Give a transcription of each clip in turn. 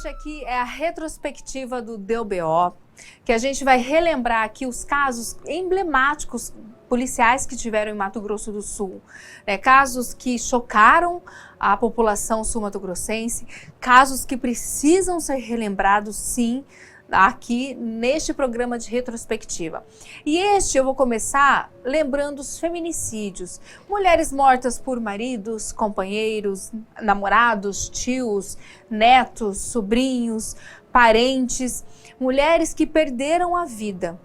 aqui é a retrospectiva do DBO, que a gente vai relembrar aqui os casos emblemáticos policiais que tiveram em Mato Grosso do Sul, casos que chocaram a população sul-mato-grossense, casos que precisam ser relembrados, sim, aqui neste programa de retrospectiva. E eu vou começar lembrando os feminicídios. Mulheres mortas por maridos, companheiros, namorados, tios, netos, sobrinhos, parentes, mulheres que perderam a vida.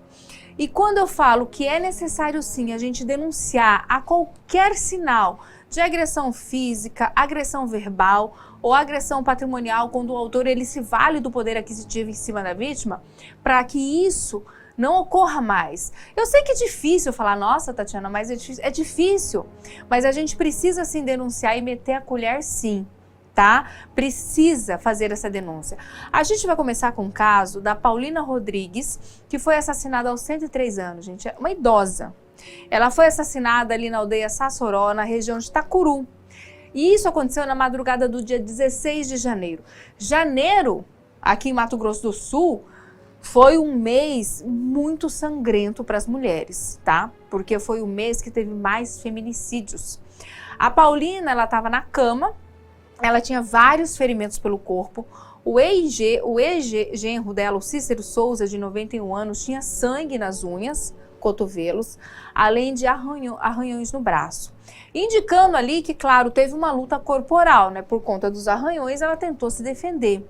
E quando eu falo que é necessário sim a gente denunciar a qualquer sinal de agressão física, agressão verbal ou agressão patrimonial, quando o autor ele se vale do poder aquisitivo em cima da vítima, para que isso não ocorra mais. Eu sei que é difícil falar, nossa, Tatiana, mas é difícil, mas a gente precisa sim denunciar e meter a colher sim, tá? Precisa fazer essa denúncia. A gente vai começar com o caso da Paulina Rodrigues, que foi assassinada aos 103 anos, gente, é uma idosa. Ela foi assassinada ali na aldeia Sassoró, na região de Itacuru. E isso aconteceu na madrugada do dia 16 de janeiro. Janeiro, aqui em Mato Grosso do Sul, foi um mês muito sangrento para as mulheres, tá? Porque foi o mês que teve mais feminicídios. A Paulina, ela estava na cama, ela tinha vários ferimentos pelo corpo. O ex-genro dela, o Cícero Souza, de 91 anos, tinha sangue nas unhas, cotovelos, além de arranhões no braço. Indicando ali que, claro, teve uma luta corporal, né? Por conta dos arranhões, ela tentou se defender.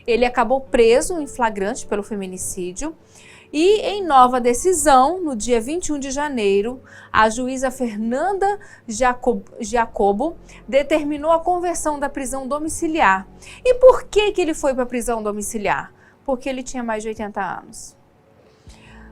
Ele acabou preso em flagrante pelo feminicídio e, em nova decisão, no dia 21 de janeiro, a juíza Fernanda Jacobo determinou a conversão da prisão domiciliar. E por que ele foi para a prisão domiciliar? Porque ele tinha mais de 80 anos.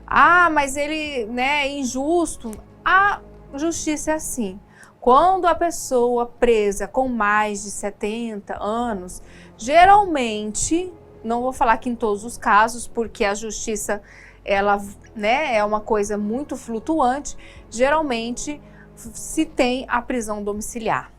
Ah, mas ele, é injusto. A justiça é assim. Quando a pessoa presa com mais de 70 anos, geralmente, não vou falar que em todos os casos, porque a justiça ela, é uma coisa muito flutuante, geralmente se tem a prisão domiciliar.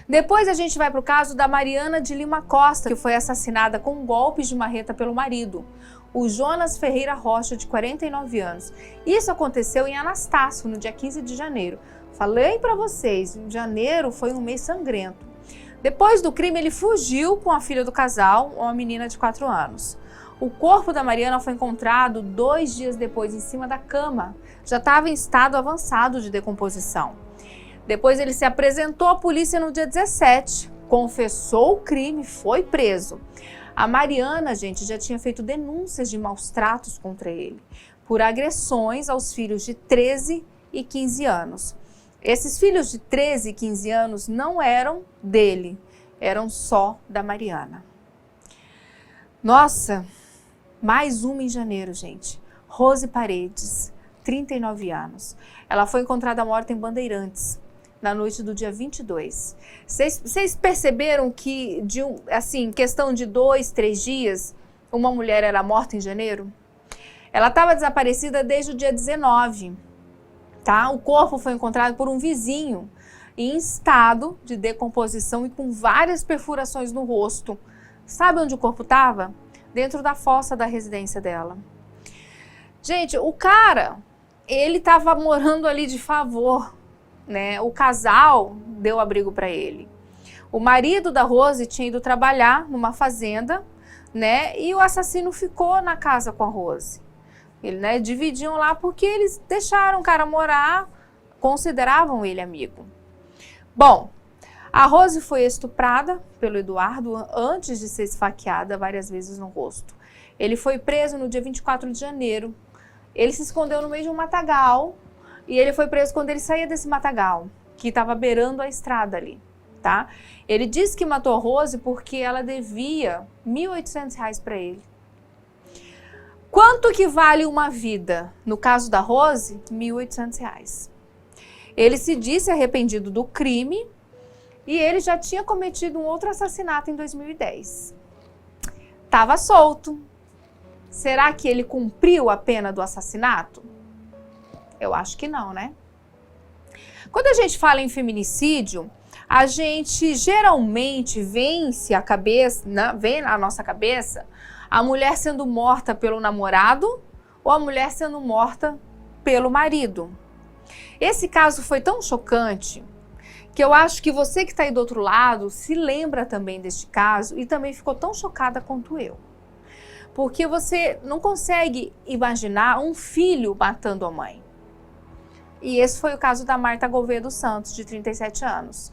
Depois a gente vai para o caso da Mariana de Lima Costa, que foi assassinada com golpes de marreta pelo marido, o Jonas Ferreira Rocha, de 49 anos. Isso aconteceu em Anastácio, no dia 15 de janeiro. Falei para vocês, janeiro foi um mês sangrento. Depois do crime, ele fugiu com a filha do casal, uma menina de 4 anos. O corpo da Mariana foi encontrado 2 dias depois em cima da cama. Já estava em estado avançado de decomposição. Depois ele se apresentou à polícia no dia 17, confessou o crime, foi preso. A Mariana, gente, já tinha feito denúncias de maus tratos contra ele, por agressões aos filhos de 13 e 15 anos. Esses filhos de 13 e 15 anos não eram dele, eram só da Mariana. Nossa, mais uma em janeiro, gente. Rose Paredes, 39 anos. Ela foi encontrada morta em Bandeirantes, na noite do dia 22. Vocês perceberam que, questão de 2, 3 dias, uma mulher era morta em janeiro? Ela estava desaparecida desde o dia 19, tá? O corpo foi encontrado por um vizinho, em estado de decomposição e com várias perfurações no rosto. Sabe onde o corpo estava? Dentro da fossa da residência dela. Gente, o cara, ele estava morando ali de favor, o casal deu abrigo para ele. O marido da Rose tinha ido trabalhar numa fazenda, e o assassino ficou na casa com a Rose. Eles, dividiam lá porque eles deixaram o cara morar, consideravam ele amigo. Bom, a Rose foi estuprada pelo Eduardo antes de ser esfaqueada várias vezes no rosto. Ele foi preso no dia 24 de janeiro. Ele se escondeu no meio de um matagal. E ele foi preso quando ele saía desse matagal, que estava beirando a estrada ali, tá? Ele disse que matou a Rose porque ela devia R$ 1.800 para ele. Quanto que vale uma vida? No caso da Rose, R$ 1.800. Ele se disse arrependido do crime e ele já tinha cometido um outro assassinato em 2010. Estava solto. Será que ele cumpriu a pena do assassinato? Eu acho que não, né? Quando a gente fala em feminicídio, a gente geralmente vence a cabeça, né, vem na nossa cabeça a mulher sendo morta pelo namorado ou a mulher sendo morta pelo marido. Esse caso foi tão chocante que eu acho que você que está aí do outro lado se lembra também deste caso e também ficou tão chocada quanto eu. Porque você não consegue imaginar um filho matando a mãe. E esse foi o caso da Marta Gouveia dos Santos, de 37 anos.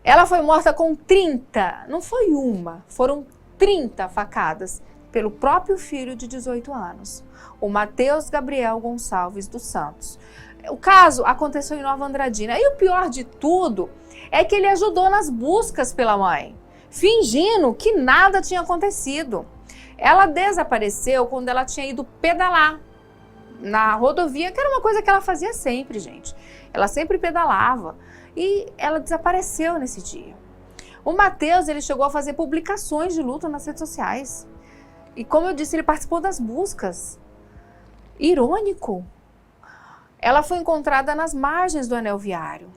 Ela foi morta com 30, não foi uma, foram 30 facadas pelo próprio filho de 18 anos, o Matheus Gabriel Gonçalves dos Santos. O caso aconteceu em Nova Andradina. E o pior de tudo é que ele ajudou nas buscas pela mãe, fingindo que nada tinha acontecido. Ela desapareceu quando ela tinha ido pedalar na rodovia, que era uma coisa que ela fazia sempre, gente. Ela sempre pedalava e ela desapareceu nesse dia. O Matheus, ele chegou a fazer publicações de luta nas redes sociais. E como eu disse, ele participou das buscas. Irônico. Ela foi encontrada nas margens do anel viário.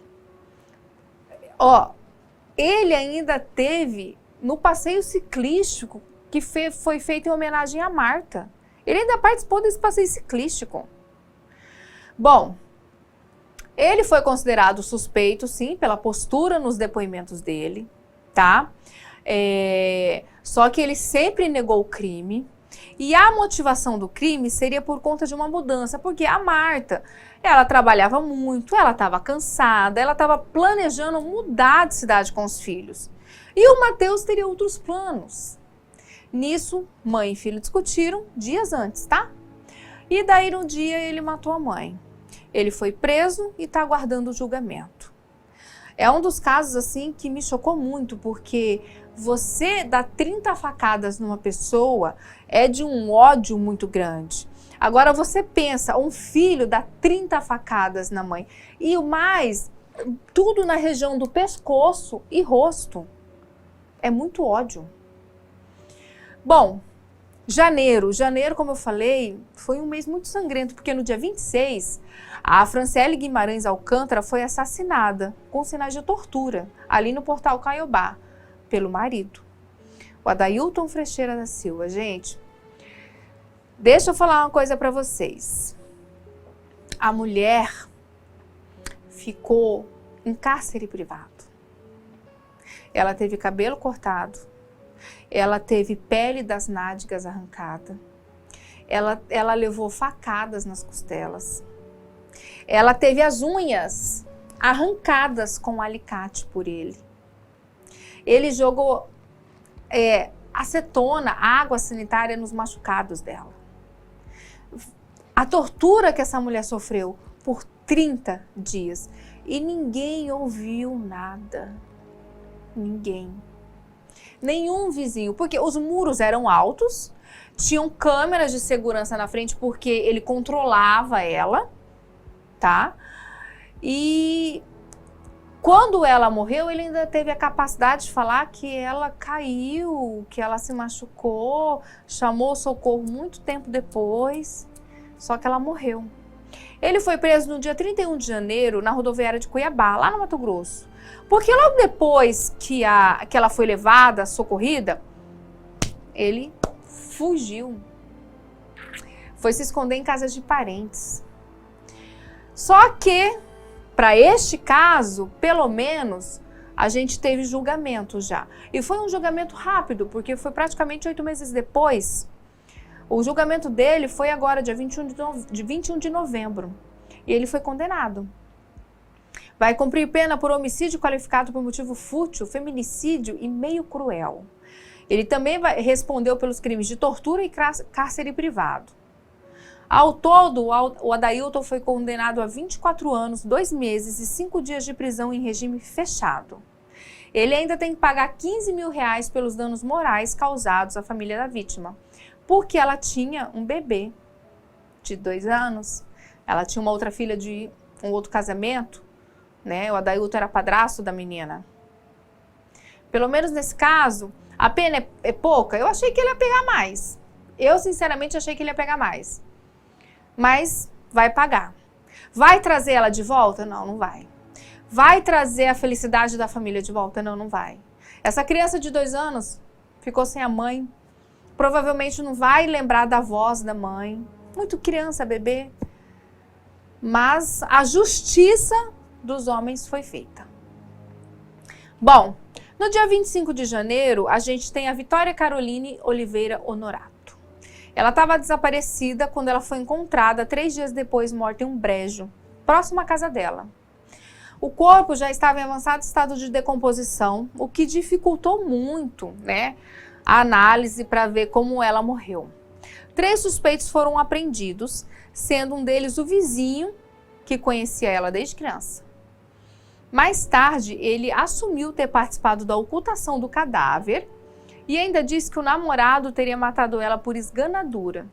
Ó, ele ainda teve no passeio ciclístico que foi feito em homenagem a Marta. Ele ainda participou desse passeio ciclístico. Bom, ele foi considerado suspeito, sim, pela postura nos depoimentos dele, tá? Só que ele sempre negou o crime. E a motivação do crime seria por conta de uma mudança, porque a Marta, ela trabalhava muito, ela estava cansada, ela estava planejando mudar de cidade com os filhos. E o Matheus teria outros planos. Nisso, mãe e filho discutiram dias antes, tá? E daí, no dia, ele matou a mãe. Ele foi preso e está aguardando o julgamento. É um dos casos, assim, que me chocou muito, porque você dar 30 facadas numa pessoa é de um ódio muito grande. Agora, você pensa, um filho dá 30 facadas na mãe. E o mais, tudo na região do pescoço e rosto. É muito ódio. Bom, janeiro, como eu falei, foi um mês muito sangrento, porque no dia 26, a Franciele Guimarães Alcântara foi assassinada com sinais de tortura, ali no Portal Caiobá, pelo marido, o Adailton Frecheira da Silva. Gente, deixa eu falar uma coisa para vocês. A mulher ficou em cárcere privado. Ela teve cabelo cortado, ela teve pele das nádegas arrancada, ela levou facadas nas costelas, ela teve as unhas arrancadas com alicate por ele. Ele jogou acetona, água sanitária nos machucados dela. A tortura que essa mulher sofreu por 30 dias e ninguém ouviu nada. Ninguém. Nenhum vizinho, porque os muros eram altos, tinham câmeras de segurança na frente porque ele controlava ela, tá? E quando ela morreu, ele ainda teve a capacidade de falar que ela caiu, que ela se machucou, chamou socorro muito tempo depois, só que ela morreu. Ele foi preso no dia 31 de janeiro na rodoviária de Cuiabá, lá no Mato Grosso. Porque logo depois que ela foi levada, socorrida, ele fugiu. Foi se esconder em casas de parentes. Só que, para este caso, pelo menos, a gente teve julgamento já. E foi um julgamento rápido, porque foi praticamente 8 meses depois. O julgamento dele foi agora, dia 21 de novembro. E ele foi condenado. Vai cumprir pena por homicídio qualificado por motivo fútil, feminicídio e meio cruel. Ele também respondeu pelos crimes de tortura e cárcere privado. Ao todo, o Adailton foi condenado a 24 anos, 2 meses e 5 dias de prisão em regime fechado. Ele ainda tem que pagar R$15 mil pelos danos morais causados à família da vítima, porque ela tinha um bebê de 2 anos, ela tinha uma outra filha de um outro casamento, né? O Adailton era padrasto da menina. Pelo menos nesse caso, a pena é pouca. Eu achei que ele ia pegar mais. Eu, sinceramente, achei que ele ia pegar mais. Mas vai pagar. Vai trazer ela de volta? Não, não vai. vai trazer a felicidade da família de volta? Não, não vai. Essa criança de 2 anos ficou sem a mãe, provavelmente não vai lembrar da voz da mãe, muito criança, bebê, mas a justiça dos homens foi feita. Bom, no dia 25 de janeiro, a gente tem a Vitória Caroline Oliveira Honorato. Ela estava desaparecida quando ela foi encontrada 3 dias depois, morta em um brejo, próximo à casa dela. O corpo já estava em avançado estado de decomposição, o que dificultou muito, né, a análise para ver como ela morreu. 3 suspeitos foram apreendidos, sendo um deles o vizinho que conhecia ela desde criança. Mais tarde, ele assumiu ter participado da ocultação do cadáver e ainda disse que o namorado teria matado ela por esganadura.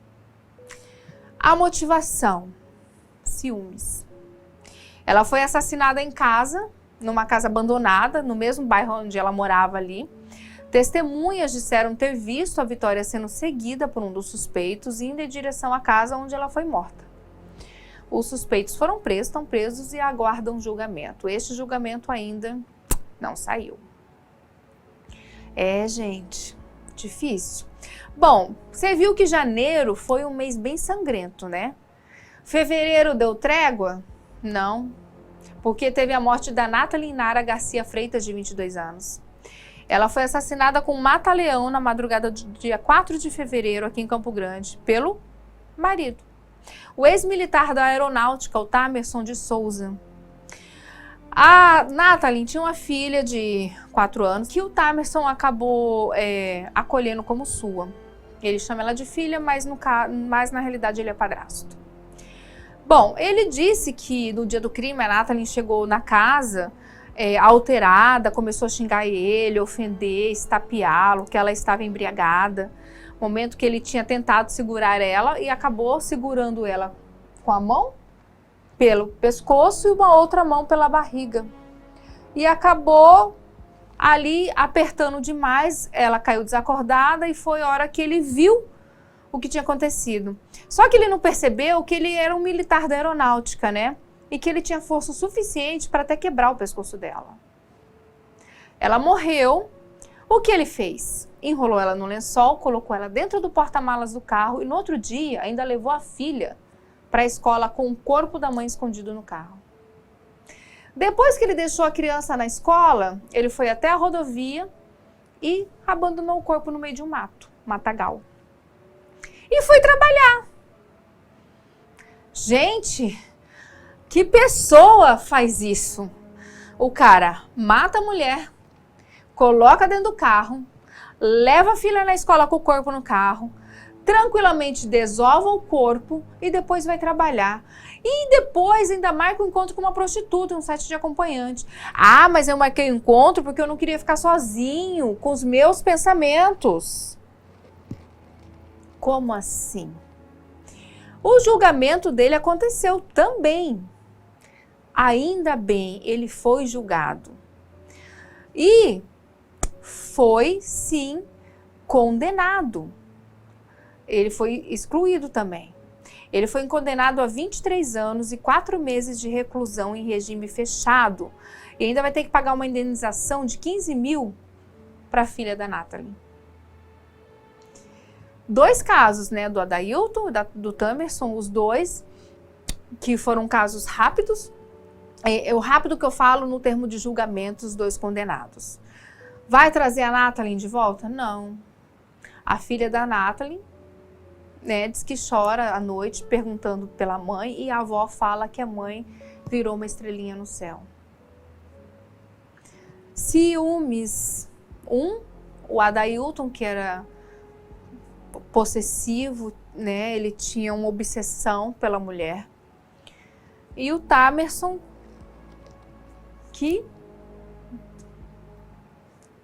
A motivação: ciúmes. Ela foi assassinada em casa, numa casa abandonada, no mesmo bairro onde ela morava ali. Testemunhas disseram ter visto a Vitória sendo seguida por um dos suspeitos e indo em direção à casa onde ela foi morta. Os suspeitos foram presos, estão presos e aguardam julgamento. Este julgamento ainda não saiu. Gente, difícil. Bom, você viu que janeiro foi um mês bem sangrento, né? Fevereiro deu trégua? Não, porque teve a morte da Nathalie Nara Garcia Freitas, de 22 anos. Ela foi assassinada com um mata-leão na madrugada do dia 4 de fevereiro, aqui em Campo Grande, pelo marido. O ex-militar da aeronáutica, o Tamerson de Souza. A Nathalie tinha uma filha de 4 anos, que o Tamerson acabou acolhendo como sua. Ele chama ela de filha, mas na realidade ele é padrasto. Bom, ele disse que no dia do crime a Nathalie chegou na casa alterada, começou a xingar ele, ofender, estapeá-lo, que ela estava embriagada. Momento que ele tinha tentado segurar ela e acabou segurando ela com a mão pelo pescoço e uma outra mão pela barriga. E acabou ali apertando demais, ela caiu desacordada e foi a hora que ele viu o que tinha acontecido. Só que ele não percebeu que ele era um militar da aeronáutica, né? E que ele tinha força suficiente para até quebrar o pescoço dela. Ela morreu. O que ele fez? Enrolou ela no lençol, colocou ela dentro do porta-malas do carro e no outro dia ainda levou a filha para a escola com o corpo da mãe escondido no carro. Depois que ele deixou a criança na escola, ele foi até a rodovia e abandonou o corpo no meio de um mato, matagal. E foi trabalhar. Gente, que pessoa faz isso? O cara mata a mulher, coloca dentro do carro, leva a filha na escola com o corpo no carro, tranquilamente desova o corpo e depois vai trabalhar. E depois ainda marca um encontro com uma prostituta, um site de acompanhante. Ah, mas eu marquei o encontro porque eu não queria ficar sozinho com os meus pensamentos. Como assim? O julgamento dele aconteceu também. Ainda bem, ele foi julgado. E foi, sim, condenado. Ele foi excluído também. Ele foi condenado a 23 anos e 4 meses de reclusão em regime fechado. E ainda vai ter que pagar uma indenização de 15 mil para a filha da Nathalie. 2 casos, né, do Adailton e do Tamerson, os 2, que foram casos rápidos. O rápido que eu falo no termo de julgamento, os 2 condenados. Vai trazer a Nathalie de volta? Não. A filha da Nathalie, né, diz que chora à noite perguntando pela mãe e a avó fala que a mãe virou uma estrelinha no céu. Ciúmes. O Adailton, que era possessivo, né, ele tinha uma obsessão pela mulher. E o Tamerson, que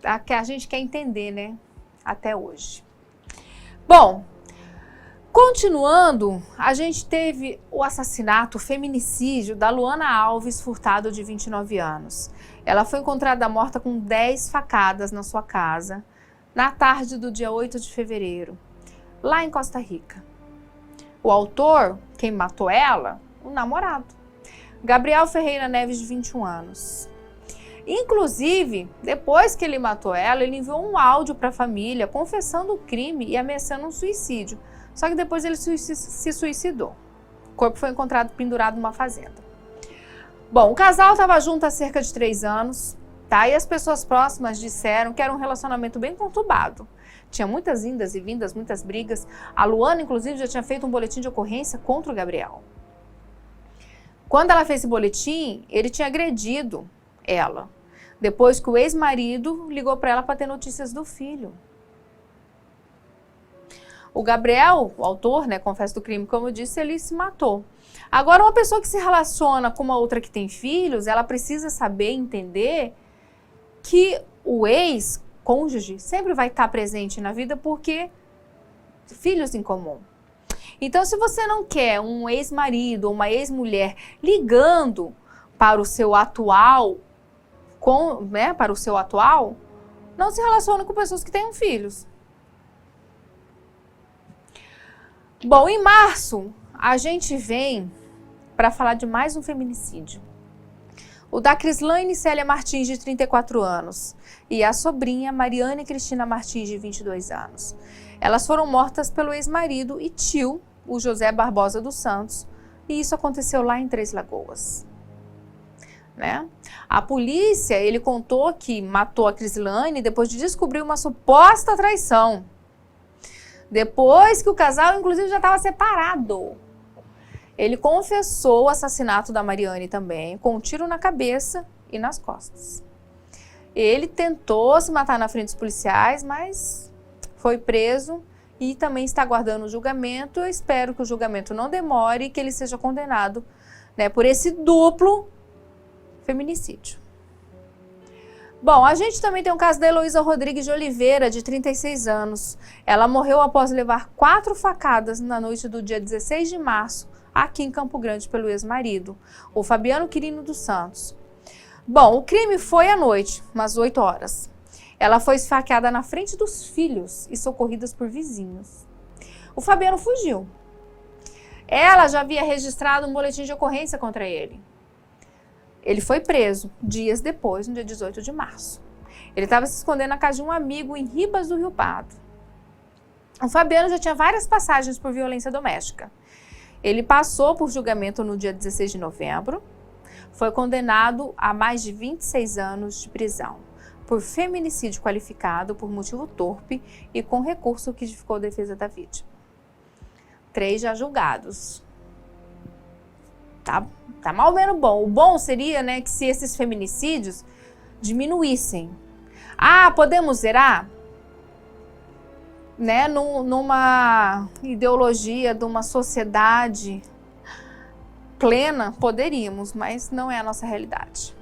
a gente quer entender, né, até hoje. Bom, continuando, a gente teve o assassinato, o feminicídio da Luana Alves Furtado, de 29 anos. Ela foi encontrada morta com 10 facadas na sua casa, na tarde do dia 8 de fevereiro, lá em Costa Rica. O autor, quem matou ela, o namorado. Gabriel Ferreira Neves, de 21 anos. Inclusive, depois que ele matou ela, ele enviou um áudio para a família confessando o crime e ameaçando um suicídio. Só que depois ele se suicidou. O corpo foi encontrado pendurado numa fazenda. Bom, o casal estava junto há cerca de 3 anos, tá? E as pessoas próximas disseram que era um relacionamento bem conturbado. Tinha muitas indas e vindas, muitas brigas. A Luana, inclusive, já tinha feito um boletim de ocorrência contra o Gabriel. Quando ela fez esse boletim, ele tinha agredido ela. Depois que o ex-marido ligou para ela para ter notícias do filho. O Gabriel, o autor, né, confesso do crime, como eu disse, ele se matou. Agora, uma pessoa que se relaciona com uma outra que tem filhos, ela precisa saber, entender que o ex-cônjuge sempre vai estar presente na vida porque filhos em comum. Então, se você não quer um ex-marido ou uma ex-mulher ligando para o seu atual, não se relacione com pessoas que tenham filhos. Bom, em março, a gente vem para falar de mais um feminicídio. O da Crislaine Célia Martins, de 34 anos, e a sobrinha Mariane Cristina Martins, de 22 anos. Elas foram mortas pelo ex-marido e tio, o José Barbosa dos Santos, e isso aconteceu lá em Três Lagoas. Né? A polícia, ele contou que matou a Crislaine depois de descobrir uma suposta traição. Depois que o casal, inclusive, já estava separado. Ele confessou o assassinato da Mariane também, com um tiro na cabeça e nas costas. Ele tentou se matar na frente dos policiais, mas foi preso e também está aguardando o julgamento. Eu espero que o julgamento não demore e que ele seja condenado, né, por esse duplo feminicídio. Bom, a gente também tem o caso da Heloísa Rodrigues de Oliveira, de 36 anos. Ela morreu após levar 4 facadas na noite do dia 16 de março, aqui em Campo Grande, pelo ex-marido, o Fabiano Quirino dos Santos. Bom, o crime foi à noite, umas 8 horas. Ela foi esfaqueada na frente dos filhos e socorridas por vizinhos. O Fabiano fugiu. Ela já havia registrado um boletim de ocorrência contra ele. Ele foi preso dias depois, no dia 18 de março. Ele estava se escondendo na casa de um amigo em Ribas do Rio Pardo. O Fabiano já tinha várias passagens por violência doméstica. Ele passou por julgamento no dia 16 de novembro, foi condenado a mais de 26 anos de prisão por feminicídio qualificado por motivo torpe e com recurso que dificultou a defesa da vítima. 3 já julgados. Tá mal ou menos bom. O bom seria, né, que se esses feminicídios diminuíssem. Ah, podemos zerar? Né, numa ideologia de uma sociedade plena, poderíamos, mas não é a nossa realidade.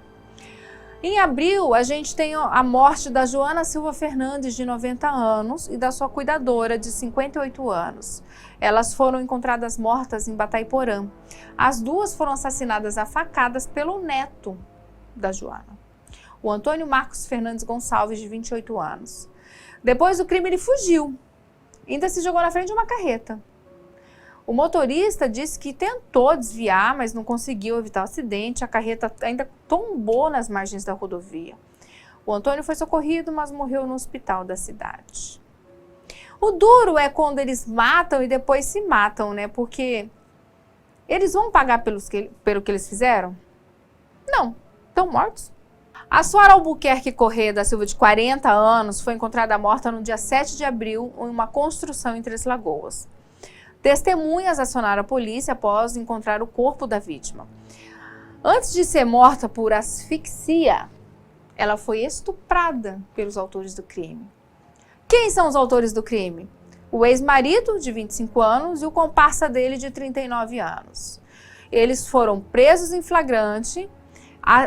Em abril, a gente tem a morte da Joana Silva Fernandes, de 90 anos, e da sua cuidadora, de 58 anos. Elas foram encontradas mortas em Batayporã. As duas foram assassinadas a facadas pelo neto da Joana, o Antônio Marcos Fernandes Gonçalves, de 28 anos. Depois do crime, ele fugiu. Ainda se jogou na frente de uma carreta. O motorista disse que tentou desviar, mas não conseguiu evitar o acidente. A carreta ainda tombou nas margens da rodovia. O Antônio foi socorrido, mas morreu no hospital da cidade. O duro é quando eles matam e depois se matam, né? Porque eles vão pagar pelo que eles fizeram? Não, estão mortos. A Suara Albuquerque Corrêa da Silva, de 40 anos, foi encontrada morta no dia 7 de abril em uma construção em Três Lagoas. Testemunhas acionaram a polícia após encontrar o corpo da vítima. Antes de ser morta por asfixia, ela foi estuprada pelos autores do crime. Quem são os autores do crime? O ex-marido, de 25 anos, e o comparsa dele, de 39 anos. Eles foram presos em flagrante.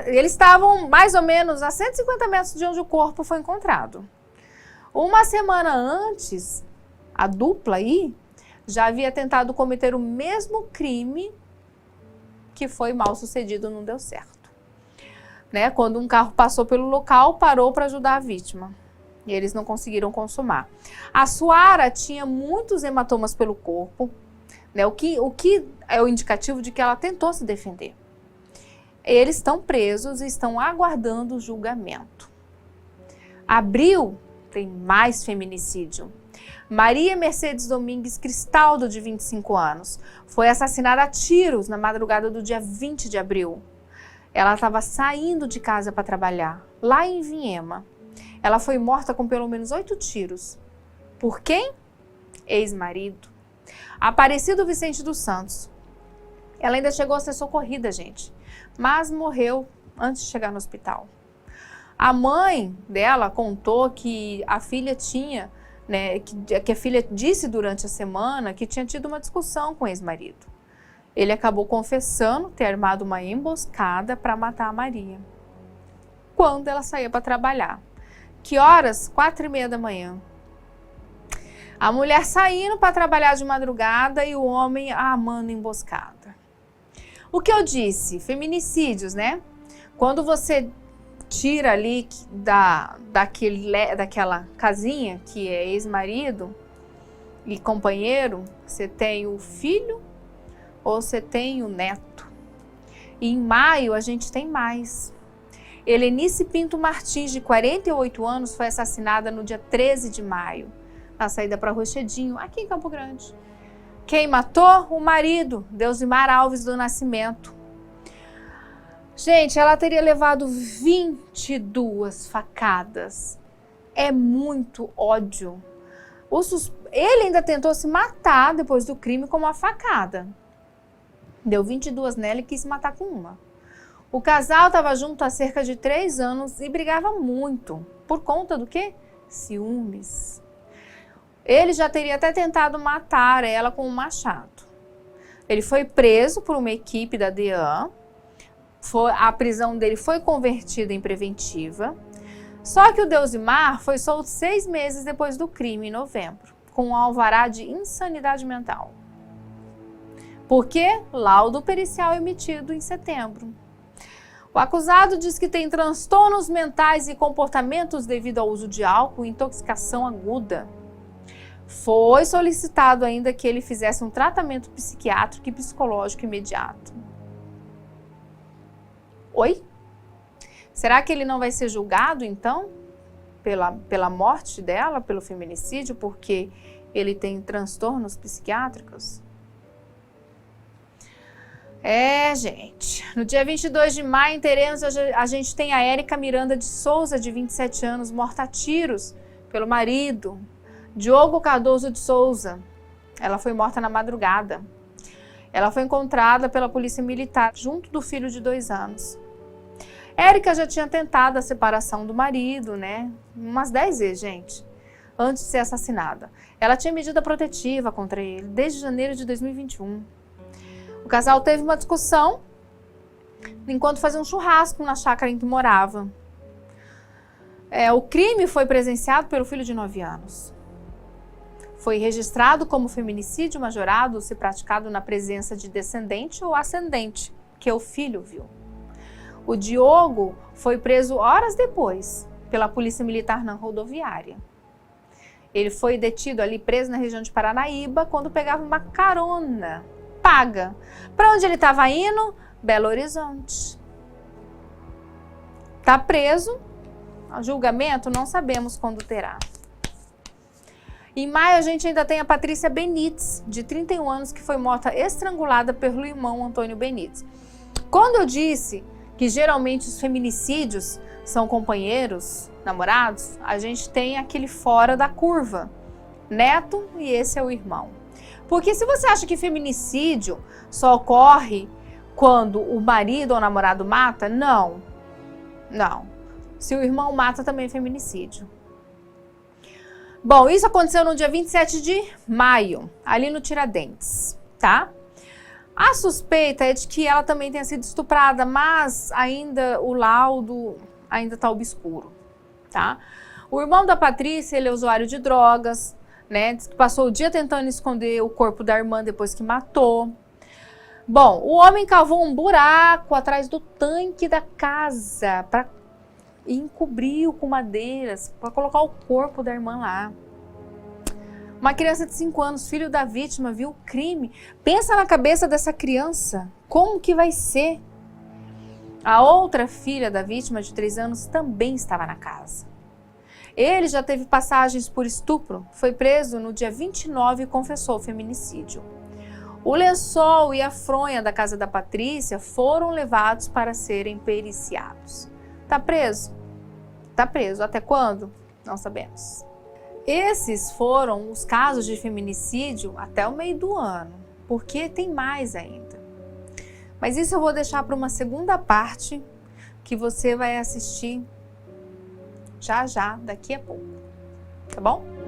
Eles estavam mais ou menos a 150 metros de onde o corpo foi encontrado. Uma semana antes, a dupla aí já havia tentado cometer o mesmo crime que foi mal sucedido, não deu certo. Né? Quando um carro passou pelo local, parou para ajudar a vítima. E eles não conseguiram consumar. A Suara tinha muitos hematomas pelo corpo, né? O que é o indicativo de que ela tentou se defender. Eles estão presos e estão aguardando o julgamento. Abril tem mais feminicídio. Maria Mercedes Domingues Cristaldo, de 25 anos, foi assassinada a tiros na madrugada do dia 20 de abril. Ela estava saindo de casa para trabalhar, lá em Vinhema. Ela foi morta com pelo menos 8 tiros. Por quem? Ex-marido. Aparecido Vicente dos Santos. Ela ainda chegou a ser socorrida, gente, mas morreu antes de chegar no hospital. A mãe dela contou que a filha tinha, que a filha disse durante a semana que tinha tido uma discussão com o ex-marido. Ele acabou confessando ter armado uma emboscada para matar a Maria, quando ela saía para trabalhar. Que horas? 4h30 da manhã. A mulher saindo para trabalhar de madrugada e o homem armando emboscada. O que eu disse? Feminicídios, né? Quando você tira ali daquela casinha que é ex-marido e companheiro, você tem o filho ou você tem o neto. E em maio a gente tem mais. Helenice Pinto Martins, de 48 anos, foi assassinada no dia 13 de maio, na saída para Rochedinho, aqui em Campo Grande. Quem matou? O marido, Deusimar Alves do Nascimento. Gente, ela teria levado 22 facadas. É muito ódio. Ele ainda tentou se matar depois do crime com uma facada. Deu 22 nela e quis se matar com uma. O casal estava junto há cerca de 3 anos e brigava muito. Por conta do quê? Ciúmes. Ele já teria até tentado matar ela com um machado. Ele foi preso por uma equipe da DEAN. A prisão dele foi convertida em preventiva. Só que o Deusimar foi solto 6 meses depois do crime, em novembro, com um alvará de insanidade mental. Por quê? Laudo pericial emitido em setembro. O acusado diz que tem transtornos mentais e comportamentos devido ao uso de álcool e intoxicação aguda. Foi solicitado ainda que ele fizesse um tratamento psiquiátrico e psicológico imediato. Oi? Será que ele não vai ser julgado, então, pela morte dela, pelo feminicídio, porque ele tem transtornos psiquiátricos? Gente, no dia 22 de maio, em Teremos, a gente tem a Érica Miranda de Souza, de 27 anos, morta a tiros pelo marido, Diogo Cardoso de Souza. Ela foi morta na madrugada. Ela foi encontrada pela polícia militar, junto do filho de 2 anos. Érica já tinha tentado a separação do marido, umas 10 vezes, gente, antes de ser assassinada. Ela tinha medida protetiva contra ele, desde janeiro de 2021. O casal teve uma discussão enquanto fazia um churrasco na chácara em que morava. O crime foi presenciado pelo filho de 9 anos. Foi registrado como feminicídio majorado se praticado na presença de descendente ou ascendente, que o filho viu. O Diogo foi preso horas depois pela polícia militar na rodoviária. Ele foi detido ali, preso na região de Paranaíba, quando pegava uma carona paga. Para onde ele estava indo? Belo Horizonte. Está preso. O julgamento não sabemos quando terá. Em maio a gente ainda tem a Patrícia Benites, de 31 anos, que foi morta estrangulada pelo irmão Antônio Benites. Quando eu disse que geralmente os feminicídios são companheiros, namorados, a gente tem aquele fora da curva, neto, e esse é o irmão. Porque se você acha que feminicídio só ocorre quando o marido ou o namorado mata, não. Se o irmão mata, também é feminicídio. Bom, isso aconteceu no dia 27 de maio, ali no Tiradentes, tá? A suspeita é de que ela também tenha sido estuprada, mas ainda o laudo ainda está obscuro, tá? O irmão da Patrícia, ele é usuário de drogas, passou o dia tentando esconder o corpo da irmã depois que matou. Bom, o homem cavou um buraco atrás do tanque da casa e encobriu com madeiras para colocar o corpo da irmã lá. Uma criança de 5 anos, filho da vítima, viu o crime. Pensa na cabeça dessa criança. Como que vai ser? A outra filha da vítima, de 3 anos, também estava na casa. Ele já teve passagens por estupro, foi preso no dia 29 e confessou o feminicídio. O lençol e a fronha da casa da Patrícia foram levados para serem periciados. Tá preso? Tá preso. Até quando? Não sabemos. Esses foram os casos de feminicídio até o meio do ano, porque tem mais ainda. Mas isso eu vou deixar para uma segunda parte, que você vai assistir já, daqui a pouco. Tá bom?